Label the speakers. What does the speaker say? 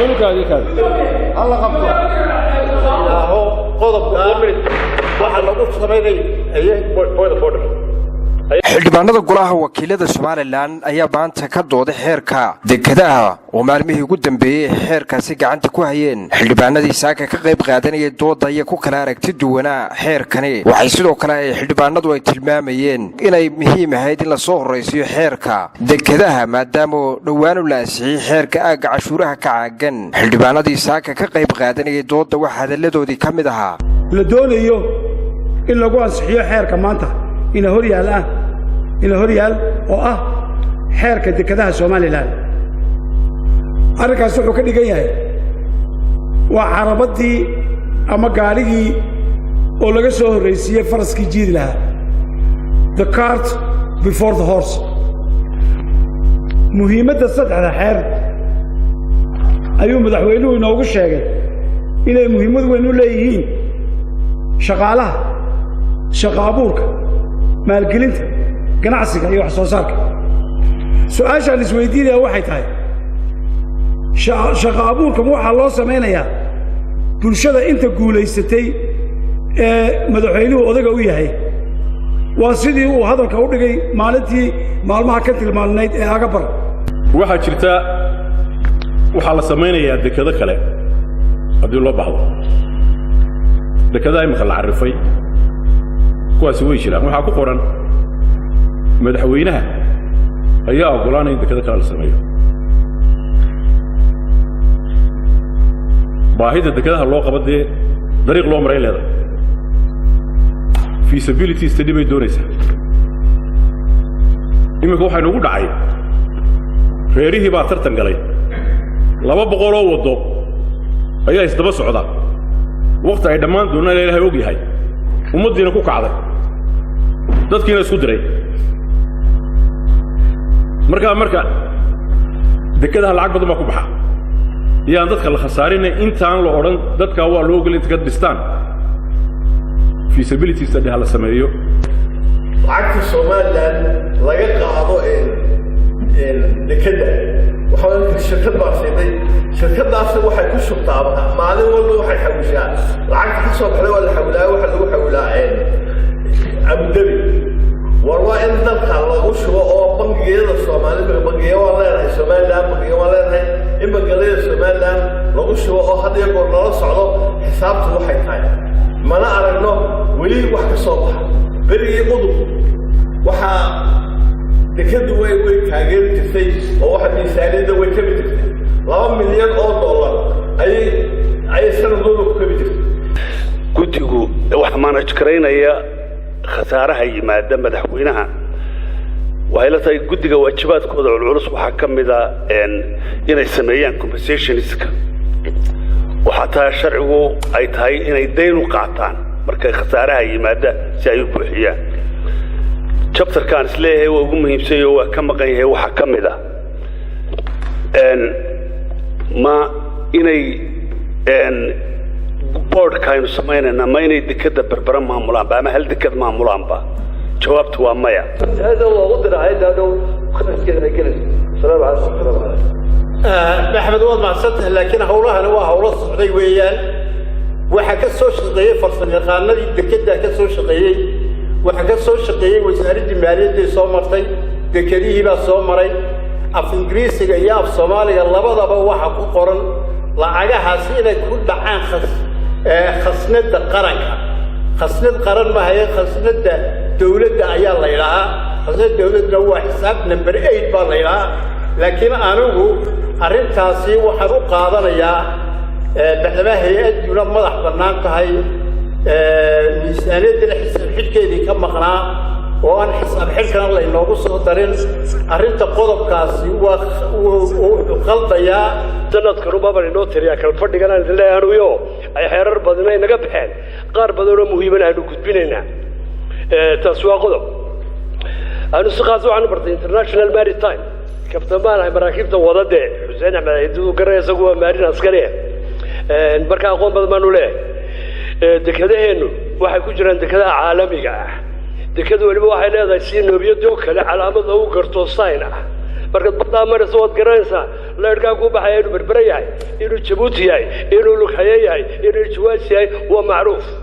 Speaker 1: بنوك هذيك
Speaker 2: الله قبضه هو قضب waxa lagu sameeyay border
Speaker 3: xildhibaanada golaha wakiilada Soomaaliland ayaa maanta ka dooday xeerka dekedaha oo maalmihii ugu dambeeyay xeerkaasi gacanta ku hayeen xildhibaanadii saaka ka qayb qaadanaya dooda ay ku kala aragti duwanaa xeerkani waxay sidoo kale xildhibaanadu ay tilmaamayeen inay muhiim ahayd in la soo horeysiyo xeerka dekedaha maadaama dhawaan la ansixiyay xeerka aaga cashuuraha ka caagan xildhibaanadii saaka ka qayb qaadanaya dooda waxa hadaladoodii kamid ahaa
Speaker 4: la doonayo in lagu ansixiyo xeerka maanta ina horyaal oo ah xeerka dekedaha Soomaaliland arkaas wuxuu ka dhigan yahay waa carabadii ama gaarigii oo laga soo horeysiyay faraskii jiidi lahaa the cart before the horse muhiimadda saddexda xeer ayuu madaxweynuhu inoogu sheegay inay muhiimad weyn u leeyihiin shaqaalaha shaqo abuurka maalgelinta ganacsiga iyo wax soo saarka su'aasha la isweydiinaya waxay tahay shaqo abuurka waxa loo sameeyaa bulshada inta guuleysatay ee madaxweynuhu odaga u yahay waa sidii uu hadalka u dhigay maalintii maalmaha ka tilmaanayd ee aga bar
Speaker 1: waxa jirta waxa la sameeyaa dekado kale hadii loo baahdo dekadaha imka la carifay kuwaasi way jiraan waxa ku qoran madaxweynaha ayaa ogolaanay dekada kale la sameeyo baahida dekadaha loo qabadee dariiq loo maray leedahay feasibility study bay doonaysaa imika waxay nagu dhacay reerihii baa tartan galay 200 oo wado ayaa isdaba socda waqti ay dhammaan doonaan Ilaahay og yahay ummadina ku kacday dadkiina isku diray marka dekadaha lacag badan ma ku baxa yaan dadka la khasaarinay intaan la oran dadka waa loo galin inta dhistaan feasibility study hala sameeyo
Speaker 2: lacagta Soomaaliland laga qaado dekada waxa shirkad baasiday shirkadaas waxay ku shubtaa maalin walba waxay xawishaa lacagta ka soo baxday waa la xawilaa waxa lagu xawilaa Abu Dhabi waa in dalka lagu shubo oo bangiyada Soomaaliyeed bangiyo waa leedahay Soomaaliland bangiyo waa leedahay in bangiyada Soomaaliland lagu shubo oo hadii goor loo socdo xisaabtu waxay tahay mana aragno wali wax ka soo baxa berigii qudub waxa dekadu way taageeri jirtay oo waxa miisaaniyada way ka mid jirtay $2 milyan ay sanadooda ku kamid jirtay
Speaker 5: guddigu wax manaj kareynaya khasaaraha yimaada madaxweynaha waxay la tahay guddiga waajibaadkooda culus waxa kamid ah inay sameeyaan compensationska waxa taa sharcigu ay tahay inay deyn u qaataan marka khasaaraha yimaada si ay u buuxiyaan chapter kan isleeyahay waa ugu muhiimsan oo ka maqan yahay waxa kamid ah ma inay board kaaynu sameynayna ma inay dekada berbera maamulaan ba ama hal dekad maamulaan ba jawaabtu waa maya
Speaker 2: hada waa qodar hayda dhow khadkeena gelin salaam alaykum maxamed wad maasanta laakiin hawlahan waa hawlo socday weeyaan waxa ka soo shaqeeyay farsamayaqaanadii dekada ka soo shaqeeyay waxa ka soo shaqeeyay wasaaradda maaliyadda soo martay dekadihii baa soo maray af Ingiriisiga iyo af Soomaaliga labadaba waxa ku qoran lacagahaas inay ku dhacaan khasnada qaranka khasnad qaran ma hay khasnada dawladda ayaa la yiraahdaa khasnada dawladda waa xisaab number 8 baa la yiraahdaa laakiin anigu arintaasi waxa u qaadanayaa baxdaba hay'aduna madax banaan tahay miisaaniyadda xisaab xidkeedii ka maqnaa oo aan xisaab xidkan la inoogu soo darin arinta qodobkaasi waa qaldaya
Speaker 5: sanadka rubaba inoo tiriya kala fadhigan leeyahay ay xeerar badan ay naga baxeen qaar badan oo muhiim ah aanu gudbinayna taas waa qodob aanu shaqaas waxaan bartay international maritime kabtaan ay maraakiibta wadada Xuseen Axmed Ciidu garay isagu waa maarin askari marka aqoon badan ma leeyahay dekadaheenu waxay ku jiraan dekadaha caalamiga ah dekadu waliba waxay leedahay si noobiyada oo kale calaamad lagu garto sign ah
Speaker 6: markaad baddaa marayso waad garanaysaa leerhkaa ku baxaya inuu berbere yahay inuu jabuuti yahay inuu lughaye yahay inuu jawaas yahay waa macruuf